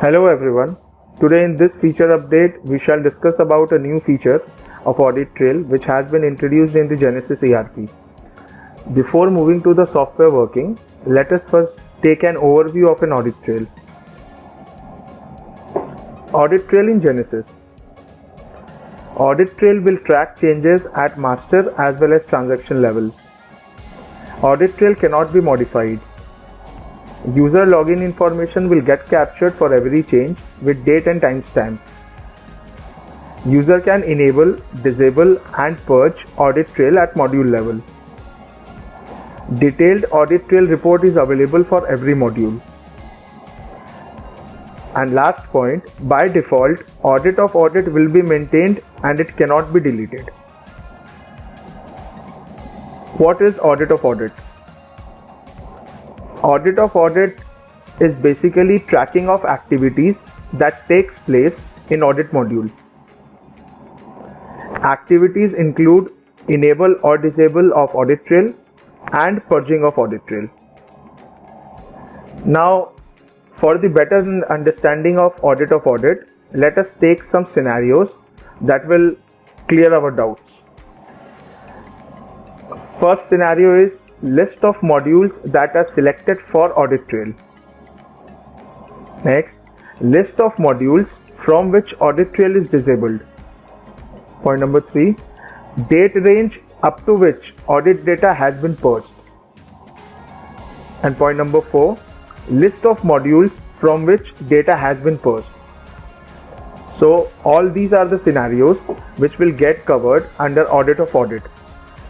Hello everyone. Today in this feature update, we shall discuss about a new feature of Audit Trail which has been introduced in the Genesis ERP. Before moving to the software working, let us first take an overview of an audit trail. Audit Trail in Genesis. Audit Trail will track changes at master as well as transaction level. Audit Trail cannot be modified. User login information will get captured for every change with date and timestamp. User can enable, disable and purge Audit Trail at module level. Detailed Audit Trail report is available for every module. And last point, by default, Audit of Audit will be maintained and it cannot be deleted. What is Audit of Audit? Audit of Audit is basically tracking of activities that takes place in audit module. Activities include enable or disable of audit trail and purging of audit trail. Now, for the better understanding of audit, let us take some scenarios that will clear our doubts. First scenario is list of modules that are selected for audit trail. Next, list of modules from which audit trail is disabled. Point number 3, date range up to which audit data has been purged. And point number 4, list of modules from which data has been purged. So all these are the scenarios which will get covered under audit of audit.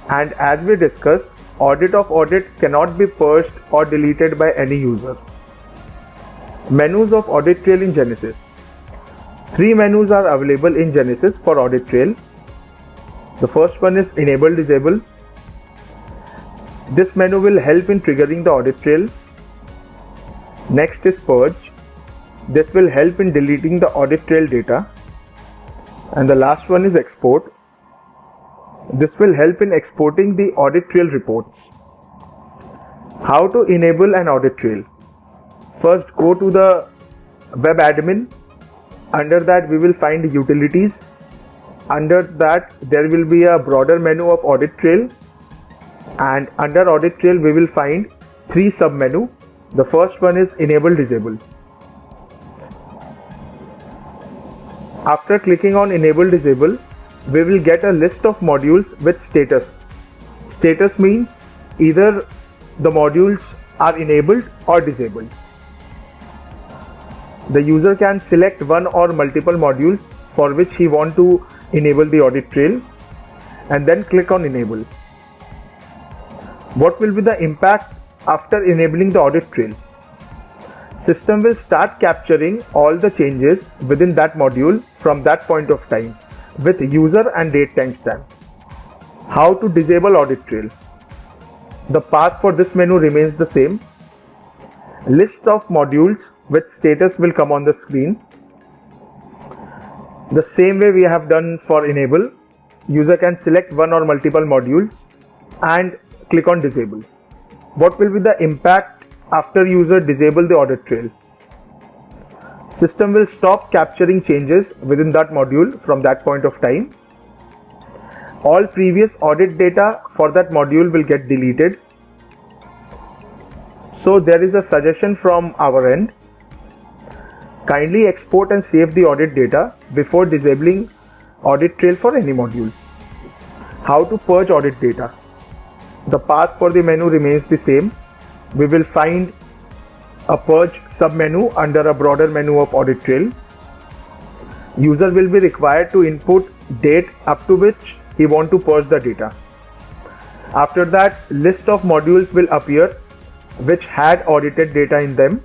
And as we discussed, Audit of Audit cannot be purged or deleted by any user. Menus of Audit Trail in Genesis. 3 menus are available in Genesis for Audit Trail. The first one is Enable Disable. This menu will help in triggering the audit trail. Next is Purge. This will help in deleting the audit trail data. And the last one is Export. This will help in exporting the audit trail reports. How to enable an audit trail? First, go to the web admin. Under that, we will find utilities. Under that, there will be a broader menu of audit trail. And under audit trail, we will find 3 sub-menu. The first one is enable disable. After clicking on enable disable, we will get a list of modules with status. Status means either the modules are enabled or disabled. The user can select one or multiple modules for which he wants to enable the audit trail and then click on enable. What will be the impact after enabling the audit trail? System will start capturing all the changes within that module from that point of time with user and date timestamp. How to disable audit trail? The path for this menu remains the same. List of modules with status will come on the screen. The same way we have done for enable, user can select one or multiple modules and click on disable. What will be the impact after user disable the audit trail? System will stop capturing changes within that module from that point of time. All previous audit data for that module will get deleted. So there is a suggestion from our end. Kindly export and save the audit data before disabling audit trail for any module. How to purge audit data? The path for the menu remains the same. We will find a purge sub-menu under a broader menu of audit trail. User will be required to input date up to which he wants to purge the data. After that, list of modules will appear which had audited data in them.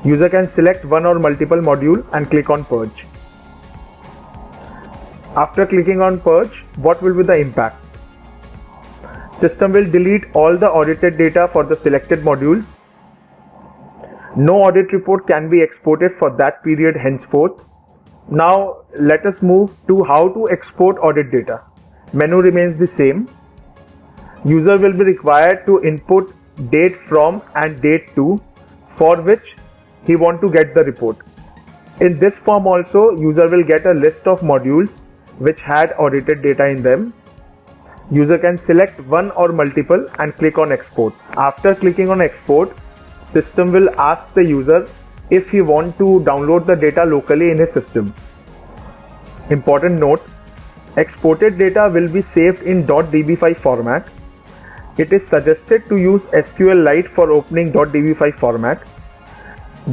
User can select one or multiple module and click on purge. After clicking on purge, what will be the impact? System will delete all the audited data for the selected modules. No audit report can be exported for that period henceforth. Now let us move to how to export audit data. Menu remains the same. User will be required to input date from and date to, for which he want to get the report. In this form also, user will get a list of modules which had audited data in them. User can select one or multiple and click on export. After clicking on export, system will ask the user if he want to download the data locally in his system. Important note, exported data will be saved in .db5 format. It is suggested to use SQLite for opening .db5 format.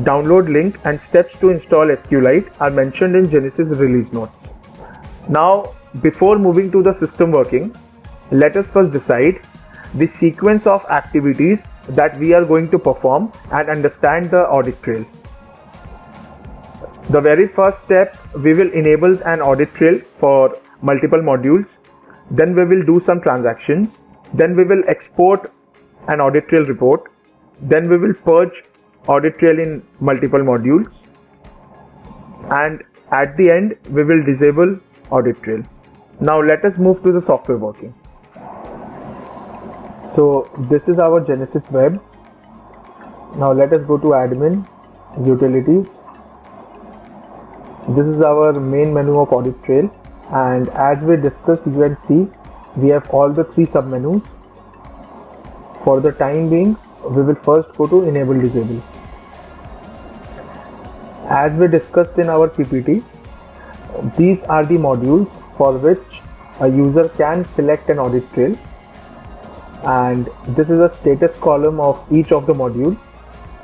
Download link and steps to install SQLite are mentioned in Genesis release notes. Now, before moving to the system working, let us first decide the sequence of activities that we are going to perform and understand the audit trail. The very first step, we will enable an audit trail for multiple modules. Then we will do some transactions. Then we will export an audit trail report. Then we will purge audit trail in multiple modules. And at the end, we will disable audit trail. Now let us move to the software working. So this is our Genesis web. Now let us go to admin, utilities. This is our main menu of audit trail, and as we discussed, you can see we have all the three submenus. For the time being, we will first go to enable disable. As we discussed in our PPT, these are the modules for which a user can select an audit trail, and this is a status column of each of the modules.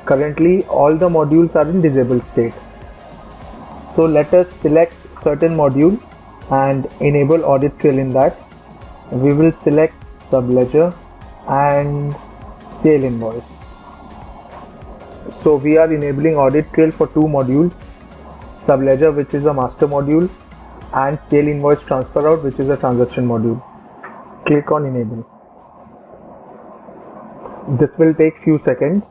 Currently all the modules are in disabled state. So let us select certain module and enable audit trail in that. We will select subledger and sale invoice. So we are enabling audit trail for two modules, subledger, which is a master module, and sale invoice transfer out, which is a transaction module. Click on enable. This will take few seconds.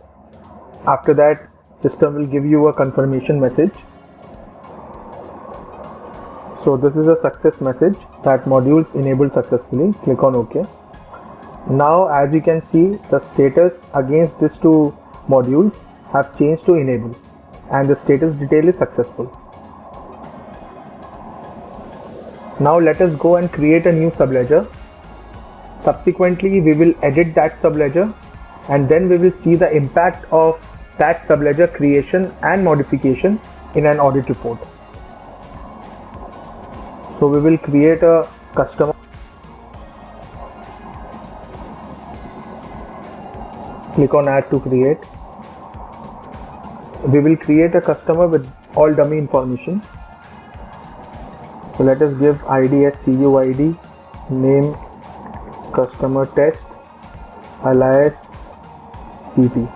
After that, system will give you a confirmation message. So this is a success message that modules enabled successfully. Click on OK. Now as you can see, the status against these two modules have changed to enable, and the status detail is successful. Now let us go and create a new subledger. Subsequently, we will edit that subledger, and then we will see the impact of that subledger creation and modification in an audit report. So we will create a customer. Click on add to create. We will create a customer with all dummy information. So let us give ID as CUID, name customer test, alias CT.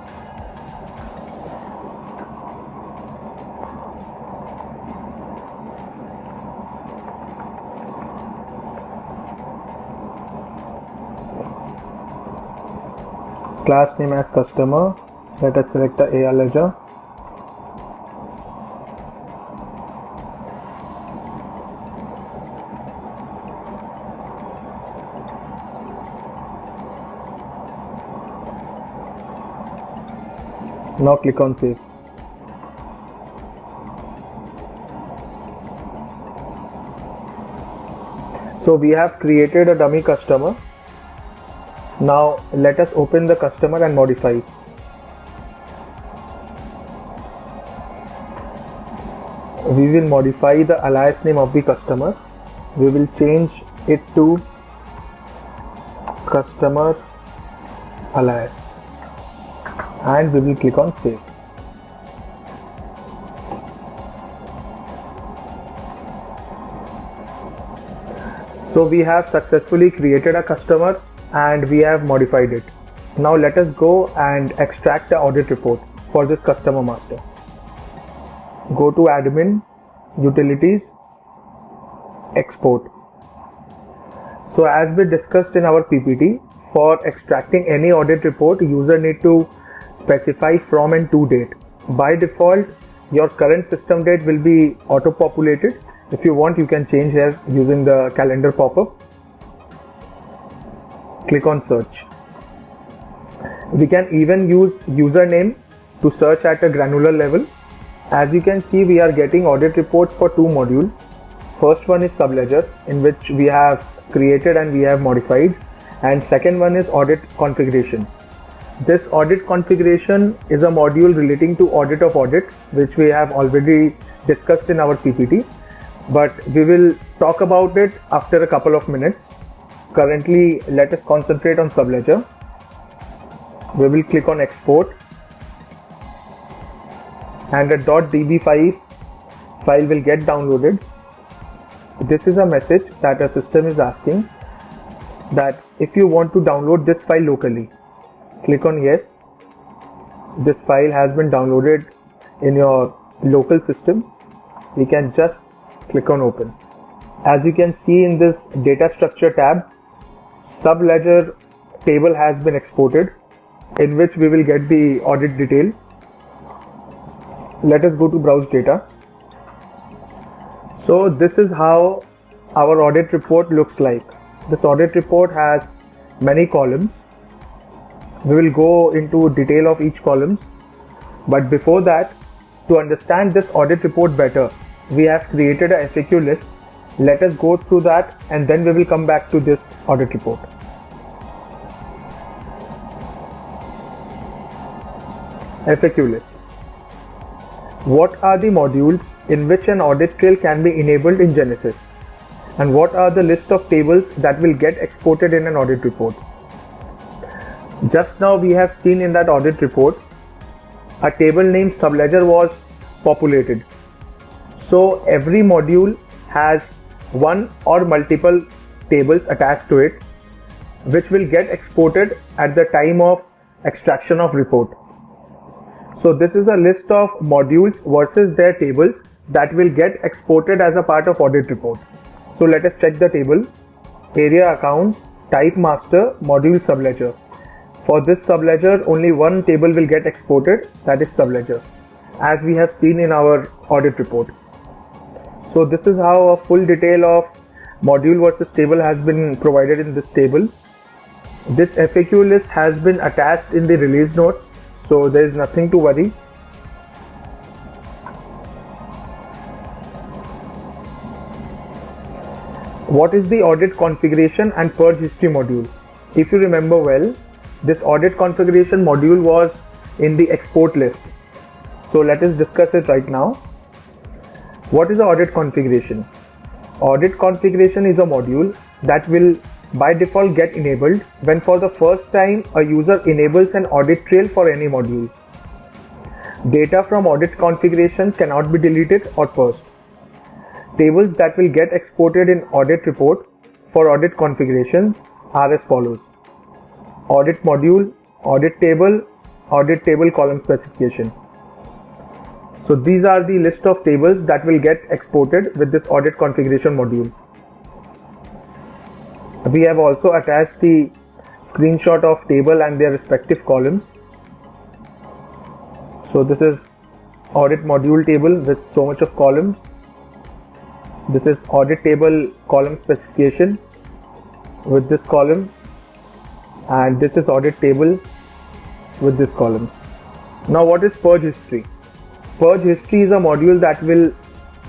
Class name as customer. Let us select the AR ledger. Now click on save. So we have created a dummy customer. Now let us open the customer and modify. We will modify the alias name of the customer. We will change it to customer alias, and we will click on save. So we have successfully created a customer and we have modified it. Now let us go and extract the audit report for this customer master. Go to admin, utilities, export. So as we discussed in our PPT, for extracting any audit report, user need to specify from and to date. By default, your current system date will be auto populated. If you want, you can change here using the calendar pop-up. Click on search. We can even use username to search at a granular level. As you can see, we are getting audit reports for two modules. First one is subledger, in which we have created and we have modified, and second one is audit configuration. This audit configuration is a module relating to audit of audit, which we have already discussed in our PPT, but we will talk about it after a couple of minutes. Currently, let us concentrate on subledger. We will click on export, and a .db file will get downloaded. This is a message that a system is asking that if you want to download this file locally, click on yes. This file has been downloaded in your local system. We can just click on open. As you can see in this data structure tab, subledger table has been exported, in which we will get the audit detail. Let us go to browse data. So this is how our audit report looks like. This audit report has many columns. We will go into detail of each column, but before that, to understand this audit report better, we have created a FAQ list. Let us go through that and then we will come back to this audit report. FAQ list. What are the modules in which an audit trail can be enabled in Genesis? And what are the list of tables that will get exported in an audit report? Just now we have seen in that audit report, a table named subledger was populated. So every module has one or multiple tables attached to it, which will get exported at the time of extraction of report. So this is a list of modules versus their tables that will get exported as a part of audit report. So let us check the table. Area account, type master, module subledger. For this subledger, only one table will get exported, that is subledger, as we have seen in our audit report. So this is how a full detail of module versus table has been provided in this table. This FAQ list has been attached in the release notes, so there is nothing to worry. What is the audit configuration and purge history module? If you remember well, this audit configuration module was in the export list. So let us discuss it right now. What is the audit configuration? Audit configuration is a module that will by default get enabled when for the first time a user enables an audit trail for any module. Data from audit configuration cannot be deleted or purged. Tables that will get exported in audit report for audit configuration are as follows: audit module, audit table column specification. So these are the list of tables that will get exported with this audit configuration module. We have also attached the screenshot of table and their respective columns. So this is audit module table with so much of columns. This is audit table column specification with this column, and this is audit table with this column. Now what is purge history? Purge history is a module that will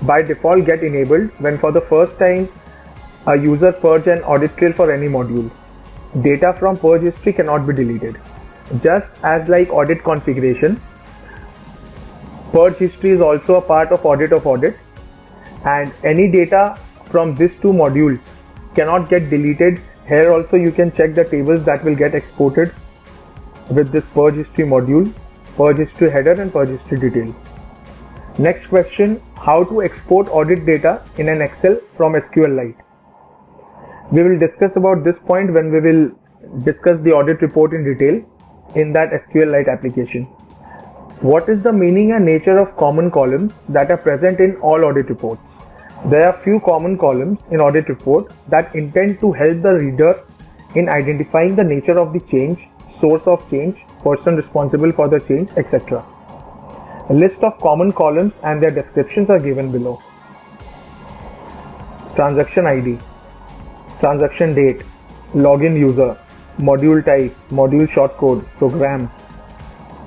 by default get enabled when for the first time a user purge an audit trail for any module. Data from purge history cannot be deleted. Just as like audit configuration, purge history is also a part of audit, and any data from these two modules cannot get deleted. Here also you can check the tables that will get exported with this purge history module, purge history header and purge history detail. Next question, how to export audit data in an Excel from SQLite. We will discuss about this point when we will discuss the audit report in detail in that SQLite application. What is the meaning and nature of common columns that are present in all audit reports? There are few common columns in audit report that intend to help the reader in identifying the nature of the change, source of change, person responsible for the change, etc. A list of common columns and their descriptions are given below. Transaction ID, transaction date, login user, module type, module shortcode, program,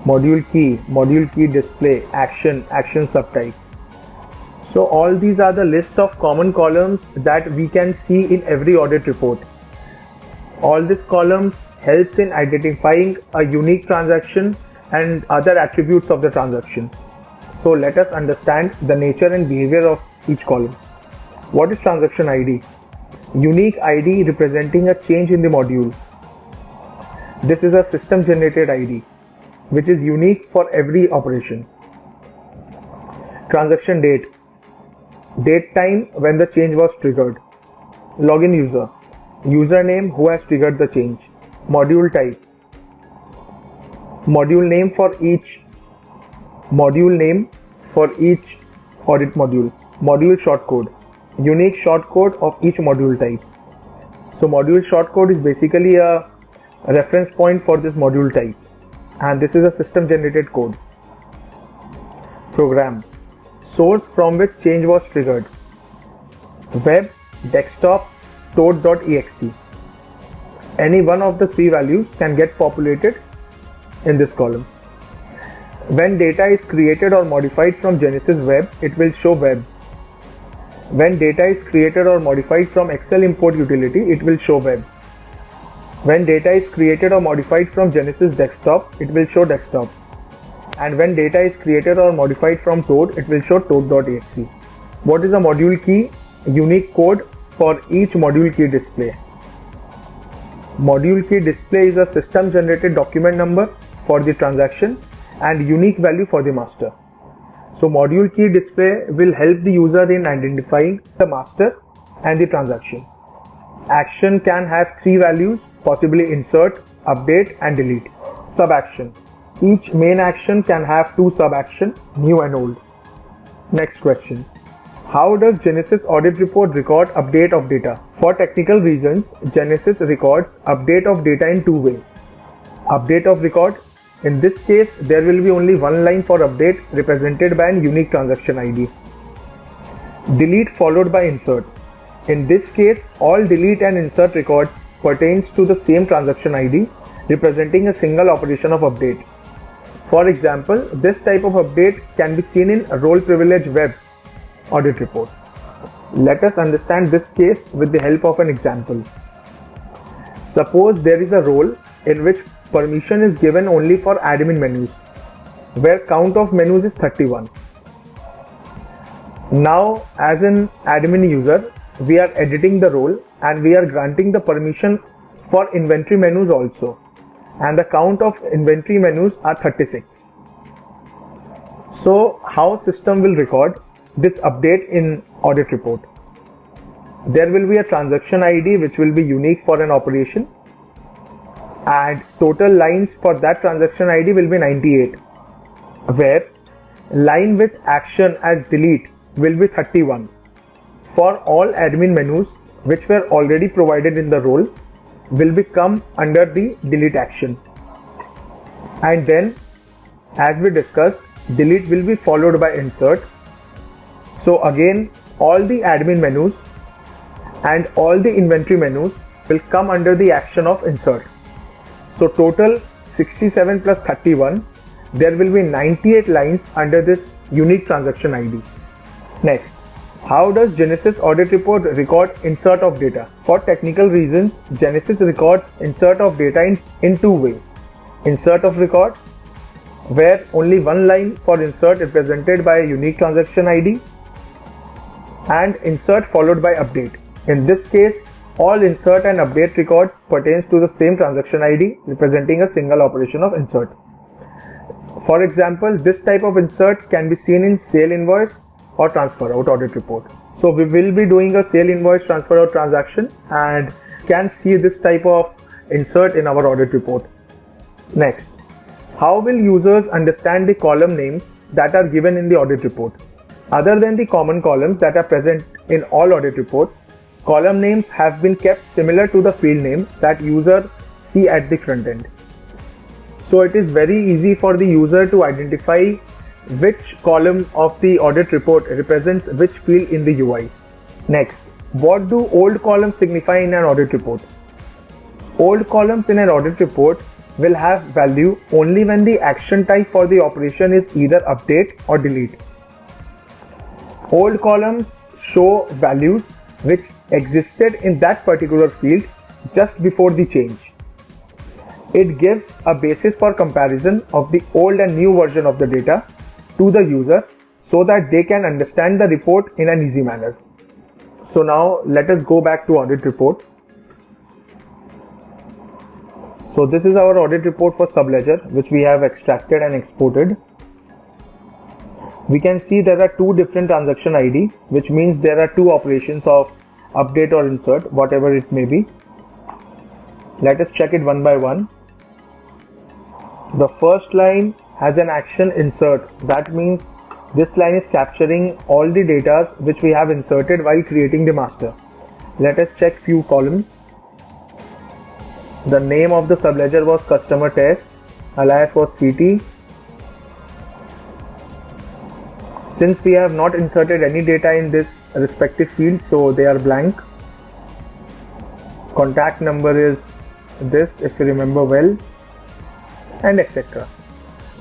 module key display, action subtype. So all these are the list of common columns that we can see in every audit report. All these columns helps in identifying a unique transaction and other attributes of the transaction. So let us understand the nature and behavior of each column. What is transaction ID? Unique ID representing a change in the module. This is a system generated ID which is unique for every operation. Transaction date. Date time when the change was triggered. Login user. Username who has triggered the change. Module type. Module name for each audit module. Module shortcode. Unique shortcode of each module type. So module shortcode is basically a reference point for this module type, and this is a system generated code. Program. Source from which change was triggered. Web, desktop, toad.exe. Any one of the three values can get populated in this column. When data is created or modified from Genesis Web, it will show web. When data is created or modified from Excel import utility, it will show web. When data is created or modified from Genesis Desktop, it will show desktop. And when data is created or modified from Toad, it will show toad.exe. What is a module key? Unique code for each module key display. Module key display is a system generated document number for the transaction and unique value for the master. So module key display will help the user in identifying the master and the transaction. Action can have three values, possibly insert, update and delete. Sub-action. Each main action can have two sub-action, new and old. Next question. How does Genesis audit report record update of data? For technical reasons, Genesis records update of data in two ways. Update of record. In this case, there will be only one line for update represented by a unique transaction ID. Delete followed by insert. In this case, all delete and insert records pertains to the same transaction ID representing a single operation of update. For example, this type of update can be seen in a role privilege web audit report. Let us understand this case with the help of an example. Suppose there is a role in which permission is given only for admin menus, where count of menus is 31. Now, as an admin user, we are editing the role and we are granting the permission for inventory menus also, and the count of inventory menus are 36. So how system will record this update in audit report? There will be a transaction ID which will be unique for an operation, and total lines for that transaction ID will be 98, where line with action as delete will be 31 for all admin menus which were already provided in the role will become under the delete action. And then, as we discussed, delete will be followed by insert. So again, all the admin menus and all the inventory menus will come under the action of insert. So total 67 plus 31, there will be 98 lines under this unique transaction ID. Next, how does Genesis audit report record insert of data? For technical reasons, Genesis records insert of data in two ways. Insert of record, where only one line for insert represented by a unique transaction ID, and insert followed by update. In this case, all insert and update records pertains to the same transaction ID representing a single operation of insert. For example, this type of insert can be seen in sale invoice or transfer out audit report. So we will be doing a sale invoice transfer out transaction and can see this type of insert in our audit report. Next, how will users understand the column names that are given in the audit report? Other than the common columns that are present in all audit reports, column names have been kept similar to the field names that users see at the front end. So it is very easy for the user to identify which column of the audit report represents which field in the UI. Next, what do old columns signify in an audit report? Old columns in an audit report will have value only when the action type for the operation is either update or delete. Old columns show values which existed in that particular field just before the change. It gives a basis for comparison of the old and new version of the data to the user so that they can understand the report in an easy manner. So now let us go back to audit report. So this is our audit report for Subledger, which we have extracted and exported. We can see there are two different transaction ID, which means there are two operations of update or insert, whatever it may be. Let us check it one by one. The first line has an action insert. That means this line is capturing all the data which we have inserted while creating the master. Let us check few columns. The name of the subledger was customer test, alias was CT. Since we have not inserted any data in this respective field, so they are blank. Contact number is this, if you remember well, and etc.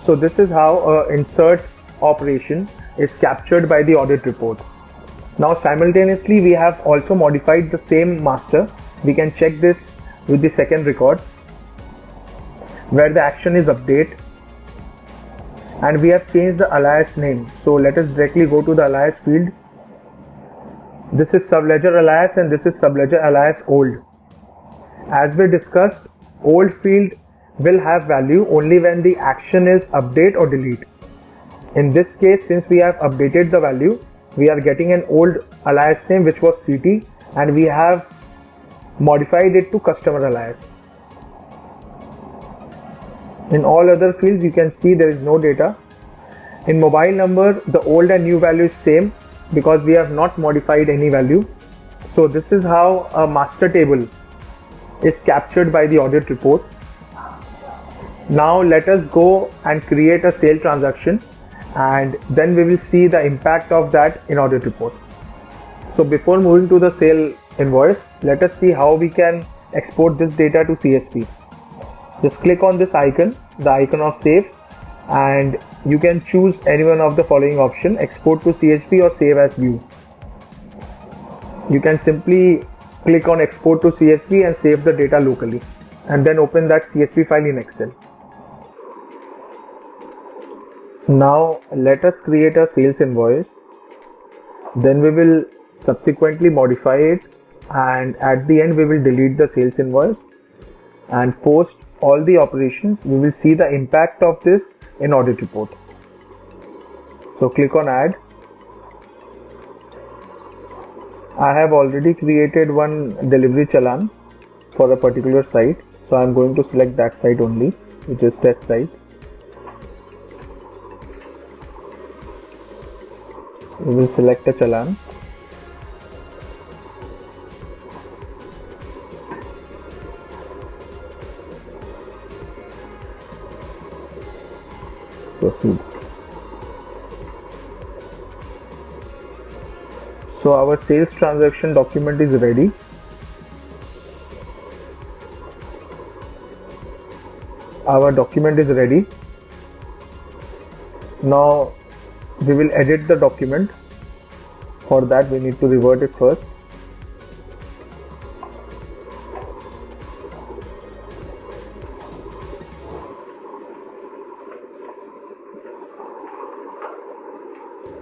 So this is how insert operation is captured by the audit report. Now simultaneously we have also modified the same master. We can check this with the second record where the action is update, and we have changed the alias name. So let us directly go to the alias field. This is subledger alias and this is subledger alias old. As we discussed, old field will have value only when the action is update or delete. In this case, since we have updated the value, we are getting an old alias name which was CT, and we have modified it to customer alias. In all other fields you can see there is no data. In mobile number, the old and new value is same because we have not modified any value. So this is how a master table is captured by the audit report. Now let us go and create a sale transaction, and then we will see the impact of that in audit report. So before moving to the sale invoice, let us see how we can export this data to CSV. Just click on this icon, the icon of save, and you can choose any one of the following option: export to CSV or save as view. You can simply click on export to CSV and save the data locally, and then open that CSV file in Excel. Now let us create a sales invoice. Then we will subsequently modify it, and at the end we will delete the sales invoice, and post all the operations we will see the impact of this in audit report. So click on add. I have already created one delivery challan for a particular site, so I am going to select that site only, which is test site. We will select a challan. Proceed. So our sales transaction document is ready. Our document is ready. Now we will edit the document. For that we need to revert it first.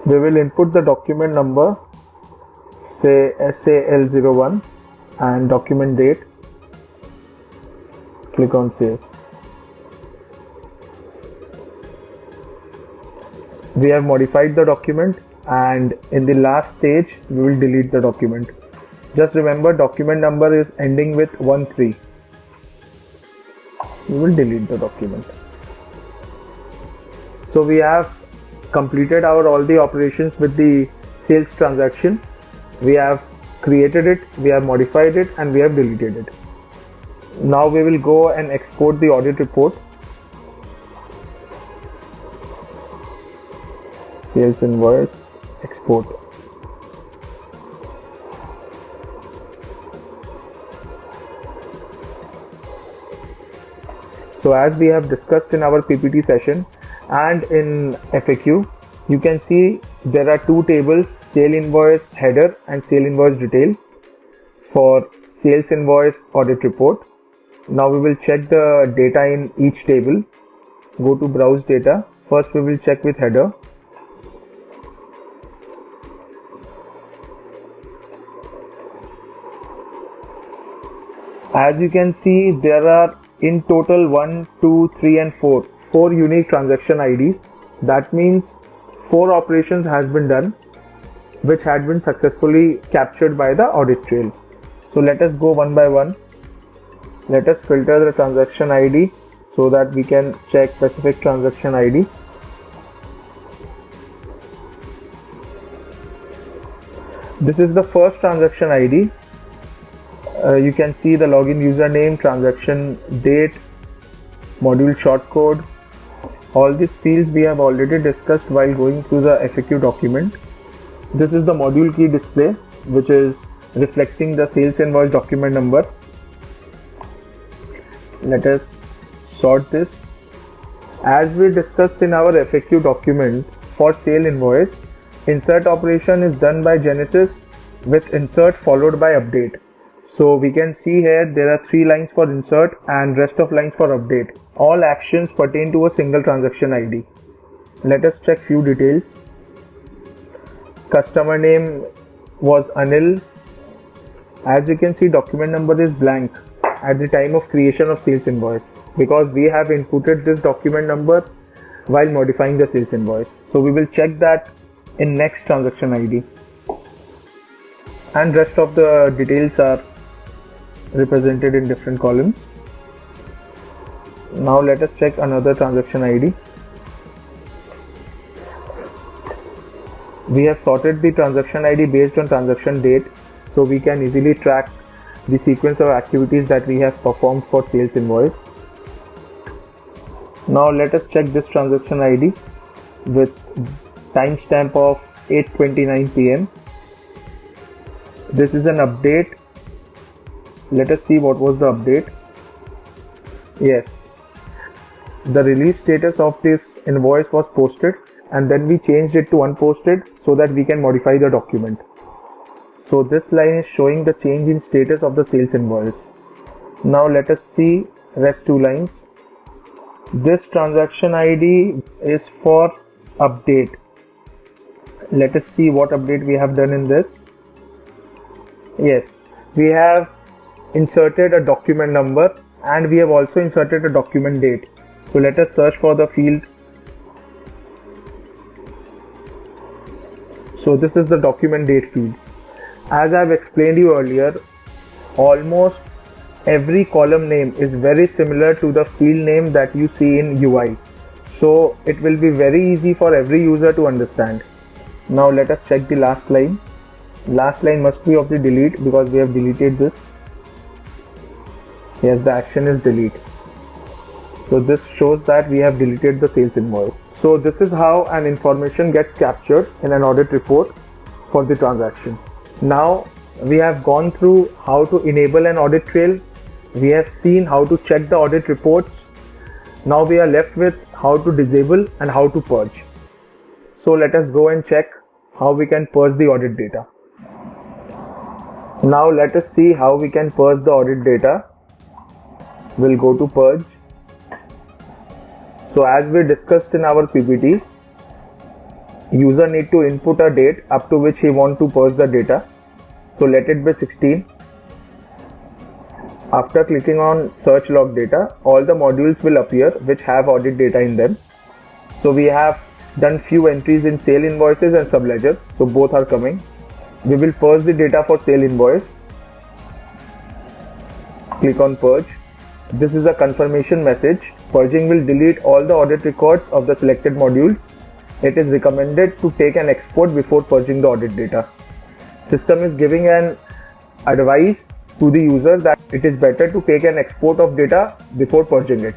We will input the document number, say SAL01, and document date. Click on save. We have modified the document, and in the last stage we will delete the document. Just remember, document number is ending with 13. We will delete the document. So we have completed all the operations with the sales transaction. We have created it, we have modified it, and we have deleted it. Now we will go and export the audit report. Sales invoice, export. So as we have discussed in our PPT session and in FAQ, you can see there are two tables, sale invoice header and sale invoice detail for sales invoice audit report. Now we will check the data in each table. Go to browse data. First we will check with header. As you can see, there are in total 1, 2, 3 and 4 unique transaction IDs. That means 4 operations has been done which had been successfully captured by the audit trail. So let us go one by one. Let us filter the transaction ID so that we can check specific transaction ID. This is the first transaction ID. You can see the login username, transaction date, module shortcode. All these fields we have already discussed while going through the FAQ document. This is the module key display, which is reflecting the sales invoice document number. Let us sort this. As we discussed in our FAQ document, for sale invoice, insert operation is done by Genesis with insert followed by update. So we can see here there are 3 lines for insert and rest of lines for update. All actions pertain to a single transaction ID. Let us check few details. Customer name was Anil. As you can see, document number is blank at the time of creation of sales invoice because we have inputted this document number while modifying the sales invoice. So we will check that in next transaction ID. And rest of the details are represented in different columns. Now let us check another transaction ID. We have sorted the transaction ID based on transaction date, so we can easily track the sequence of activities that we have performed for sales invoice. Now let us check this transaction ID with timestamp of 8:29 PM. This is an update. Let us see what was the update. Yes, the release status of this invoice was posted and then we changed it to unposted so that we can modify the document. So this line is showing the change in status of the sales invoice. Now let us see rest 2 lines. This transaction ID is for update. Let us see what update we have done in this. Yes, we have inserted a document number and we have also inserted a document date. So let us search for the field. So this is the document date field. As I have explained you earlier, almost every column name is very similar to the field name that you see in UI. So it will be very easy for every user to understand. Now let us check the last line. Last line must be of the delete because we have deleted this. Yes, the action is delete. So this shows that we have deleted the sales invoice. So this is how an information gets captured in an audit report for the transaction. Now we have gone through how to enable an audit trail. We have seen how to check the audit reports. Now we are left with how to disable and how to purge. So let us go and check how we can purge the audit data. Now let us see how we can purge the audit data. We'll go to purge. So as we discussed in our PPT, user need to input a date up to which he want to purge the data. So let it be 16. After clicking on search log data, all the modules will appear which have audit data in them. So we have done few entries in sale invoices and subledger. So both are coming. We will purge the data for sale invoice. Click on purge. This is a confirmation message. Purging will delete all the audit records of the selected modules. It is recommended to take an export before purging the audit data. System is giving an advice to the user that it is better to take an export of data before purging it.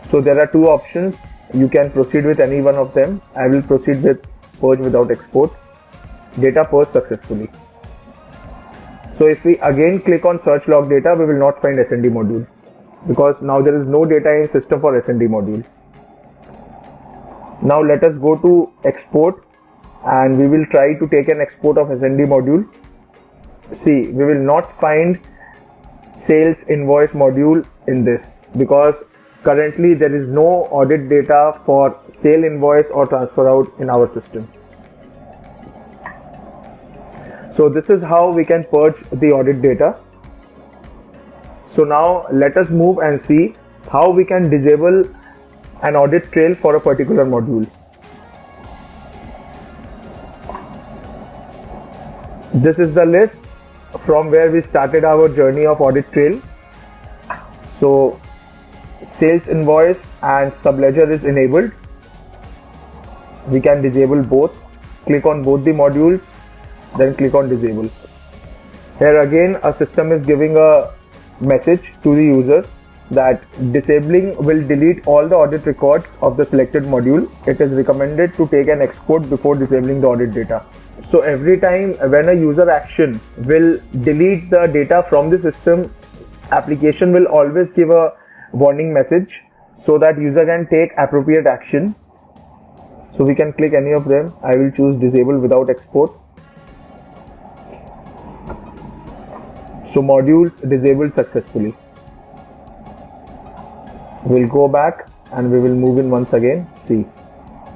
So there are 2 options. You can proceed with any one of them. I will proceed with purge without export. Data purged successfully. So if we again click on search log data, we will not find SND module. because now there is no data in system for SND module. Now let us go to export and we will try to take an export of SND module. See, we will not find sales invoice module in this because currently there is no audit data for sale invoice or transfer out in our system. So this is how we can purge the audit data. So now let us move and see how we can disable an audit trail for a particular module. This is the list from where we started our journey of audit trail. So sales invoice and subledger is enabled. We can disable both. Click on both the modules, then click on disable. Here again a system is giving a message to the user that disabling will delete all the audit records of the selected module. It is recommended to take an export before disabling the audit data. So every time when a user action will delete the data from the system, application will always give a warning message so that user can take appropriate action. So we can click any of them. I will choose disable without export. So modules disabled successfully. We'll go back and we will move in once again. See,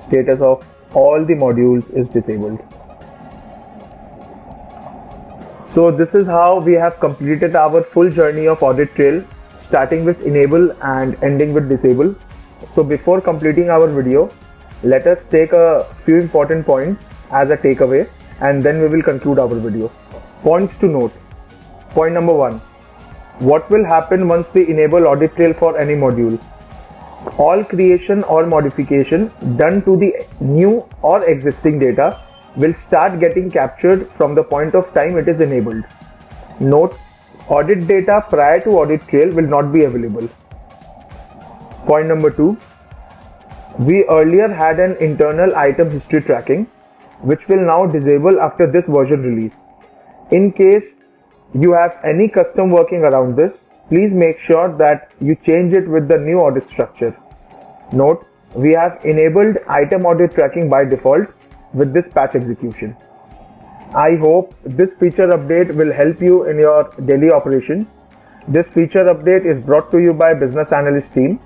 status of all the modules is disabled. So this is how we have completed our full journey of audit trail, starting with enable and ending with disable. So before completing our video, let us take a few important points as a takeaway and then we will conclude our video. Points to note. Point number 1. What will happen once we enable audit trail for any module? All creation or modification done to the new or existing data will start getting captured from the point of time it is enabled. Note, audit data prior to audit trail will not be available. Point number 2. We earlier had an internal item history tracking, which will now disable after this version release. In case you have any custom working around this, please make sure that you change it with the new audit structure. Note, we have enabled item audit tracking by default with this patch execution. I hope this feature update will help you in your daily operations. This feature update is brought to you by Business Analyst team.